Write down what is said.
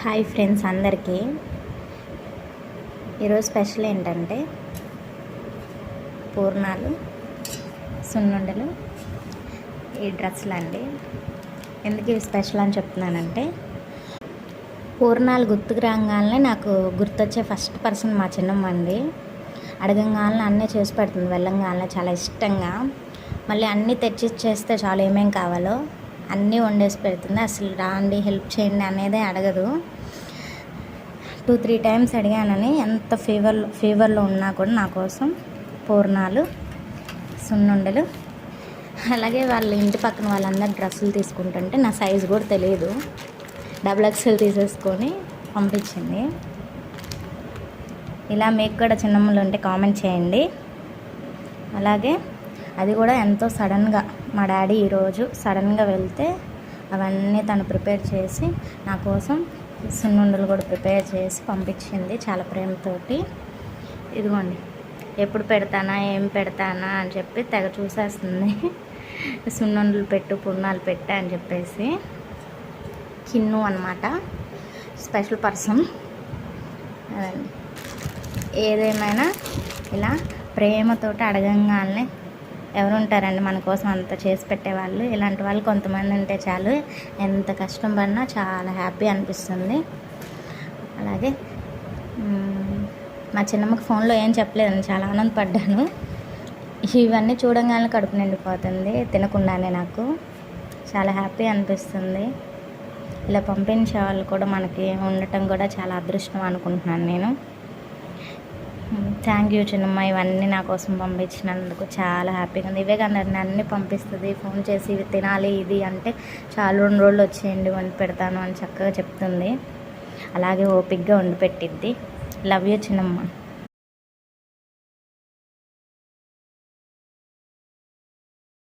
Hi friends అందరికీ. ఈరోజు special ఏంటంటే పూర్ణాలు, సున్నుండలు, ఈ డ్రెస్సులు అండి. ఎందుకు ఇవి స్పెషల్ అని చెప్తున్నానంటే, పూర్ణాలు గుర్తుకు రాగానే నాకు గుర్తొచ్చే ఫస్ట్ పర్సన్ మా చిన్నమ్మ అండి. అడగంగానే అన్నీ చేసి పెడుతుంది, వెళ్ళంగానే చాలా ఇష్టంగా. మళ్ళీ అన్నీ తెచ్చి చేస్తే చాలు, ఏమేం కావాలో అన్నీ వండేసి పెడుతుంది. అసలు రాండి హెల్ప్ చేయండి అనేదే అడగదు. 2-3 టైమ్స్ అడిగానని, ఎంత ఫీవర్లో ఉన్నా కూడా నా కోసం పూర్ణాలు, సున్నుండలు, అలాగే వాళ్ళ ఇంటి పక్కన వాళ్ళందరూ డ్రెస్సులు తీసుకుంటుంటే నా సైజు కూడా తెలియదు, XXL తీసేసుకొని పంపించింది. ఇలా మీకు కూడా చిన్నమ్మలు ఉంటే కామెంట్ చేయండి. అలాగే అది కూడా ఎంతో సడన్గా, మా డాడీ ఈరోజు సడన్గా వెళ్తే అవన్నీ తను ప్రిపేర్ చేసి నా కోసం సున్నుండలు కూడా ప్రిపేర్ చేసి పంపించింది చాలా ప్రేమతోటి. ఇదిగోండి, ఎప్పుడు పెడతానా ఏం పెడతానా అని చెప్పి తెగ చూసేస్తుంది. సున్నుండలు పెట్టు, పూర్ణాలు పెట్టా అని చెప్పేసి. కిన్ను అన్నమాట, స్పెషల్ పర్సన్. అదండి, ఏదేమైనా ఇలా ప్రేమతోటి అడగంగానే ఎవరు ఉంటారండి మన కోసం అంత చేసి పెట్టేవాళ్ళు. ఇలాంటి వాళ్ళు కొంతమంది ఉంటే చాలు, ఎంత కష్టం పడినా చాలా హ్యాపీ అనిపిస్తుంది. అలాగే మా చిన్నమ్మకి ఫోన్లో ఏం చెప్పలేదండి, చాలా ఆనందపడ్డాను. ఇవన్నీ చూడంగానే కడుపు నిండిపోతుంది తినకుండానే. నాకు చాలా హ్యాపీ అనిపిస్తుంది. ఇలా పంపించే వాళ్ళు కూడా మనకి ఉండటం కూడా చాలా అదృష్టం అనుకుంటున్నాను నేను. థ్యాంక్ యూ చిన్నమ్మ, ఇవన్నీ నా కోసం పంపించినందుకు చాలా హ్యాపీగా ఉంది. ఇవే కానీ అన్నీ పంపిస్తుంది, ఫోన్ చేసి ఇవి తినాలి ఇది అంటే చాలా 2 రోజులు వచ్చేయండి వండి పెడతాను అని చక్కగా చెప్తుంది. అలాగే ఓపిక్గా వండి పెట్టిద్ది. లవ్ యూ చిన్నమ్మ.